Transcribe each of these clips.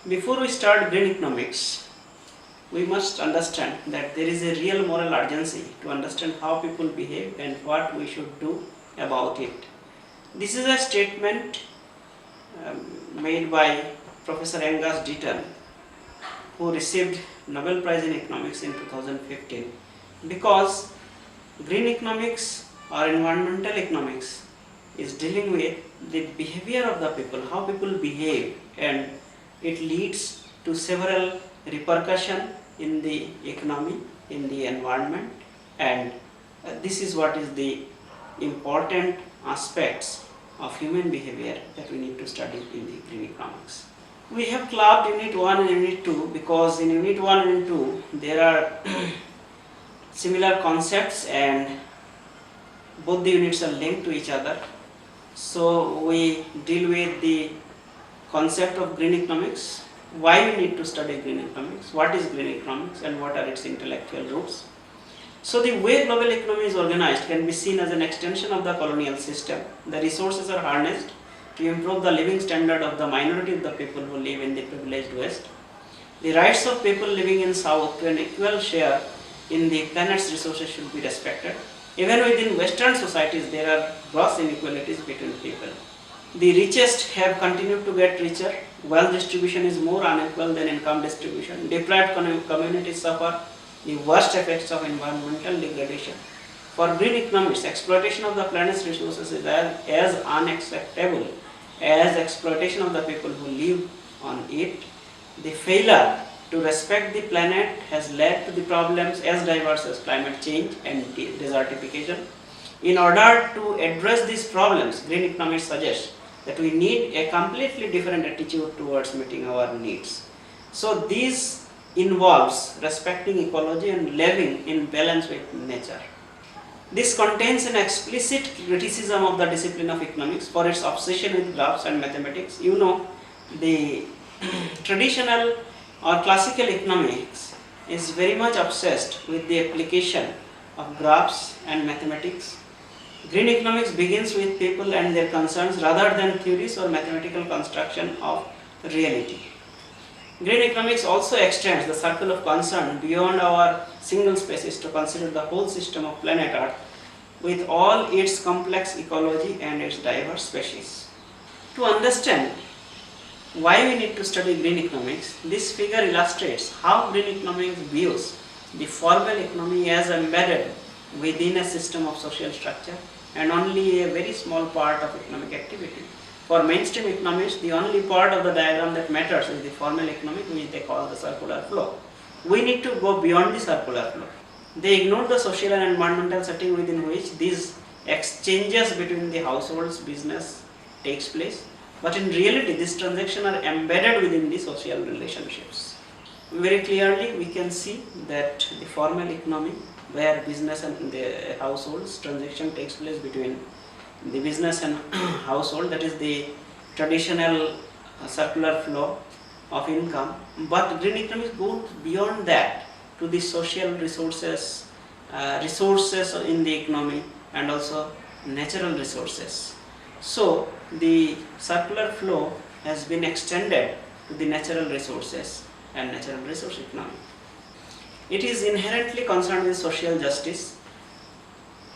Before we start green economics, we must understand that there is a real moral urgency to understand how people behave and what we should do about it. This is a statement made by Professor Angus Deaton, who received Nobel Prize in Economics in 2015, because green economics or environmental economics is dealing with the behavior of the people, how people behave, and it leads to several repercussions in the economy, in the environment, and this is what is the important aspects of human behavior that we need to study in the green economics. We have clubbed Unit 1 and Unit 2 because in Unit 1 and 2 there are similar concepts and both the units are linked to each other. So we deal with the concept of green economics, why we need to study green economics, what is green economics and what are its intellectual roots. So the way global economy is organized can be seen as an extension of the colonial system. The resources are harnessed to improve the living standard of the minority of the people who live in the privileged West. The rights of people living in South to an equal share in the planet's resources should be respected. Even within Western societies, there are gross inequalities between people. The richest have continued to get richer. Wealth distribution is more unequal than income distribution. Deprived communities suffer the worst effects of environmental degradation. For green economists, exploitation of the planet's resources is as unacceptable as exploitation of the people who live on it. The failure to respect the planet has led to the problems as diverse as climate change and desertification. In order to address these problems, green economics suggests that we need a completely different attitude towards meeting our needs. So this involves respecting ecology and living in balance with nature. This contains an explicit criticism of the discipline of economics for its obsession with graphs and mathematics. You know, the traditional or classical economics is very much obsessed with the application of graphs and mathematics. Green economics begins with people and their concerns rather than theories or mathematical construction of reality. Green economics also extends the circle of concern beyond our single species to consider the whole system of planet Earth with all its complex ecology and its diverse species. To understand why we need to study green economics, this figure illustrates how green economics views the formal economy as embedded within a system of social structure and only a very small part of economic activity. For mainstream economists, the only part of the diagram that matters is the formal economy, which they call the circular flow. We need to go beyond the circular flow. They ignore the social and environmental setting within which these exchanges between the households, business takes place. But in reality, these transactions are embedded within the social relationships. Very clearly, we can see that the formal economy, where business and the households transaction takes place between the business and household, that is the traditional circular flow of income. But green economics goes beyond that to the social resources, resources in the economy and also natural resources. So the circular flow has been extended to the natural resources and natural resource economy. It is inherently concerned with social justice.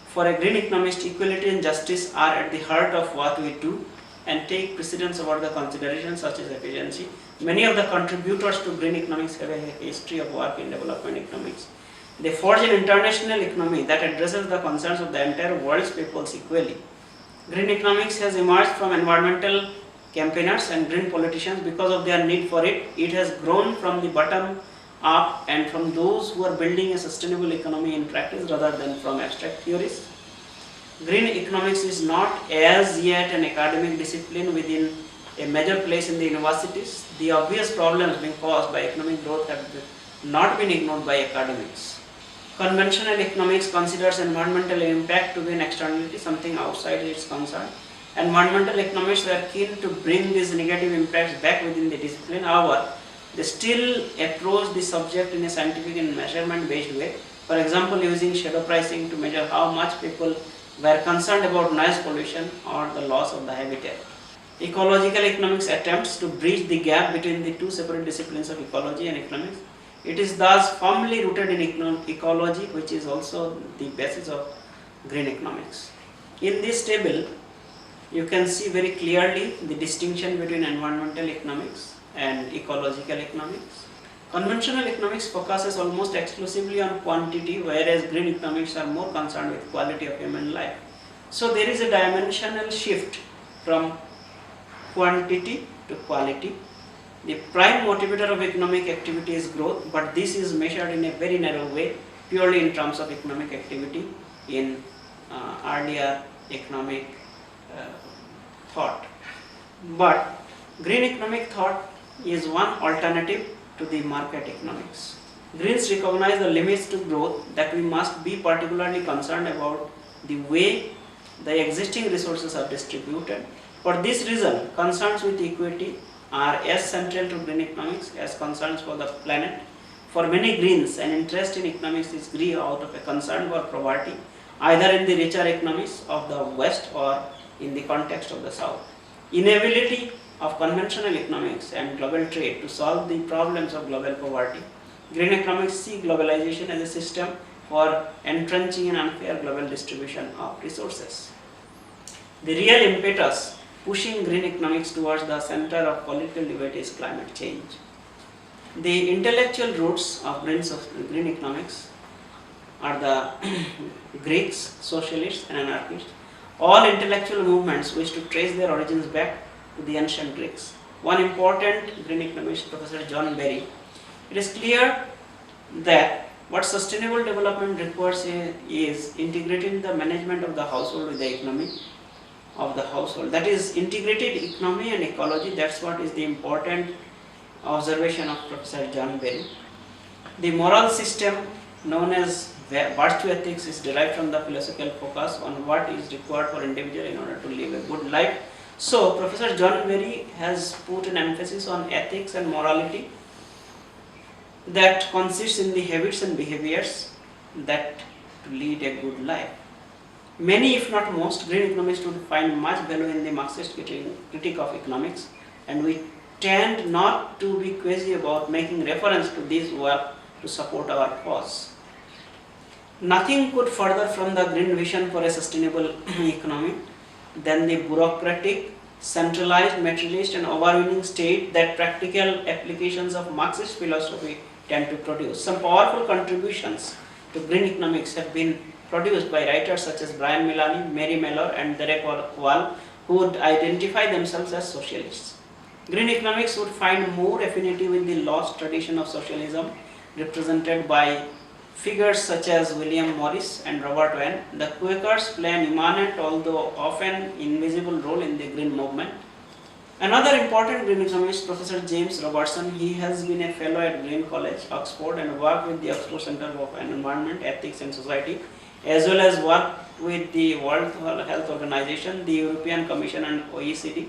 For a green economist, equality and justice are at the heart of what we do and take precedence over the considerations such as efficiency. Many of the contributors to green economics have a history of work in development economics. They forge an international economy that addresses the concerns of the entire world's peoples equally. Green economics has emerged from environmental campaigners and green politicians because of their need for it. It has grown from the bottom up and from those who are building a sustainable economy in practice rather than from abstract theories. Green economics is not as yet an academic discipline within a major place in the universities. The obvious problems being caused by economic growth have not been ignored by academics. Conventional economics considers environmental impact to be an externality, something outside its concern. Environmental economists were keen to bring these negative impacts back within the discipline. However, they still approach the subject in a scientific and measurement-based way. For example, using shadow pricing to measure how much people were concerned about noise pollution or the loss of the habitat. Ecological economics attempts to bridge the gap between the two separate disciplines of ecology and economics. It is thus firmly rooted in ecology, which is also the basis of green economics. In this table, you can see very clearly the distinction between environmental economics and ecological economics. Conventional economics focuses almost exclusively on quantity, whereas green economics are more concerned with quality of human life. So there is a dimensional shift from quantity to quality. The prime motivator of economic activity is growth, but this is measured in a very narrow way, purely in terms of economic activity in earlier economic thought. But green economic thought is one alternative to the market economics. Greens recognize the limits to growth, that we must be particularly concerned about the way the existing resources are distributed. For this reason, concerns with equity are as central to green economics as concerns for the planet. For many Greens, an interest in economics is grew out of a concern for poverty, either in the richer economies of the West or in the context of the South. Inability of conventional economics and global trade to solve the problems of global poverty. Green economics see globalization as a system for entrenching an unfair global distribution of resources. The real impetus pushing green economics towards the center of political debate is climate change. The intellectual roots of green economics are the Greeks, socialists and anarchists. All intellectual movements wish to trace their origins back to the ancient Greeks. One important green economist, Professor John Berry, it is clear that what sustainable development requires is integrating the management of the household with the economy of the household. That is integrated economy and ecology. That's what is the important observation of Professor John Berry. The moral system known as virtue ethics is derived from the philosophical focus on what is required for individual in order to live a good life. So Professor John Berry has put an emphasis on ethics and morality that consists in the habits and behaviors that to lead a good life. Many, if not most, green economists would find much value in the Marxist critique of economics, and we tend not to be crazy about making reference to this work to support our cause. Nothing could further from the green vision for a sustainable economy than the bureaucratic, centralized, materialist and overweening state that practical applications of Marxist philosophy tend to produce. Some powerful contributions to green economics have been produced by writers such as Brian Milani, Mary Mellor and Derek Wall, who would identify themselves as socialists. Green economics would find more affinity with the lost tradition of socialism represented by figures such as William Morris and Robert Owen. The Quakers play an immanent, although often invisible role in the green movement. Another important green economist, Professor James Robertson, he has been a fellow at Green College, Oxford, and worked with the Oxford Center for Environment, Ethics and Society, as well as worked with the World Health Organization, the European Commission and OECD.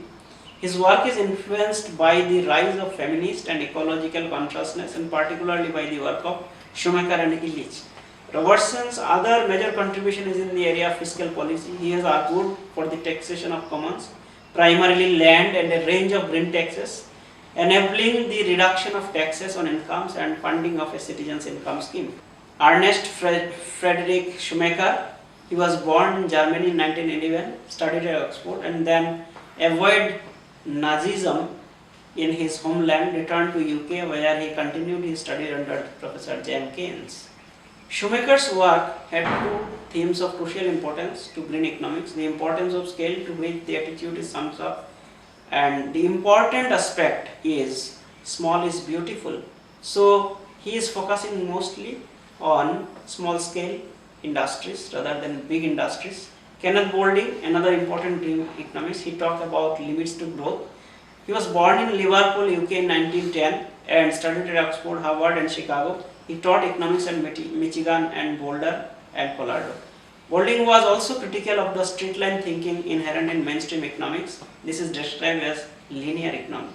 His work is influenced by the rise of feminist and ecological consciousness, and particularly by the work of Schumacher and Illich. Robertson's other major contribution is in the area of fiscal policy. He has argued for the taxation of commons, primarily land, and a range of green taxes, enabling the reduction of taxes on incomes and funding of a citizen's income scheme. Ernest Frederick Schumacher, he was born in Germany in 1911, studied at Oxford, and then avoided Nazism in his homeland, returned to UK where he continued his study under Professor James Keynes. Schumacher's work had two themes of crucial importance to green economics: the importance of scale, to which the attitude is sums up, and the important aspect is small is beautiful. So he is focusing mostly on small scale industries rather than big industries. Kenneth Boulding, another important green economist, he talked about limits to growth. He was born in Liverpool, UK in 1910 and studied at Oxford, Harvard and Chicago. He taught economics at Michigan and Boulder and Colorado. Boulding was also critical of the straight line thinking inherent in mainstream economics. This is described as linear economy.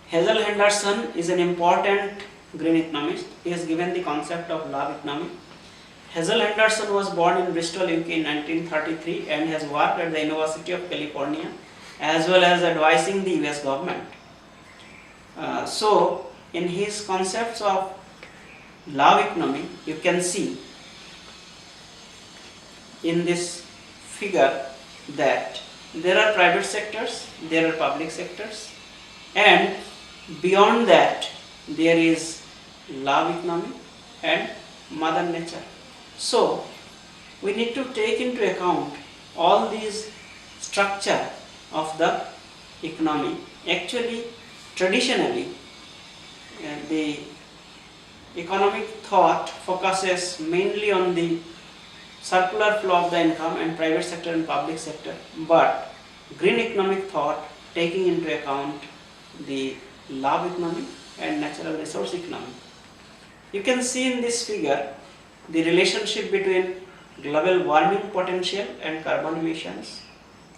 Hazel Henderson is an important green economist. He has given the concept of love economy. Hazel Henderson was born in Bristol, UK in 1933 and has worked at the University of California as well as advising the US government. So in his concepts of love economy, you can see in this figure that there are private sectors, there are public sectors, and beyond that there is love economy and mother nature. So we need to take into account all these structure of the economy. Actually, traditionally, the economic thought focuses mainly on the circular flow of the income and private sector and public sector, but green economic thought taking into account the love economy and natural resource economy. You can see in this figure the relationship between global warming potential and carbon emissions.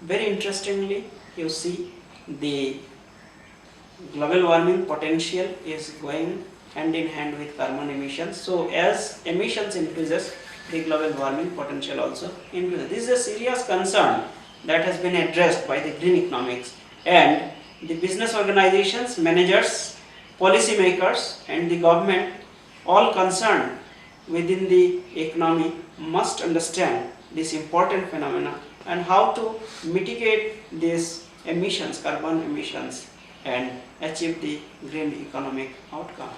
Very interestingly, you see the global warming potential is going hand in hand with carbon emissions. So as emissions increases, the global warming potential also increases. This is a serious concern that has been addressed by the green economics, and the business organizations, managers, policymakers and the government, all concerned within the economy, must understand this important phenomena and how to mitigate these emissions, carbon emissions, and achieve the green economic outcome.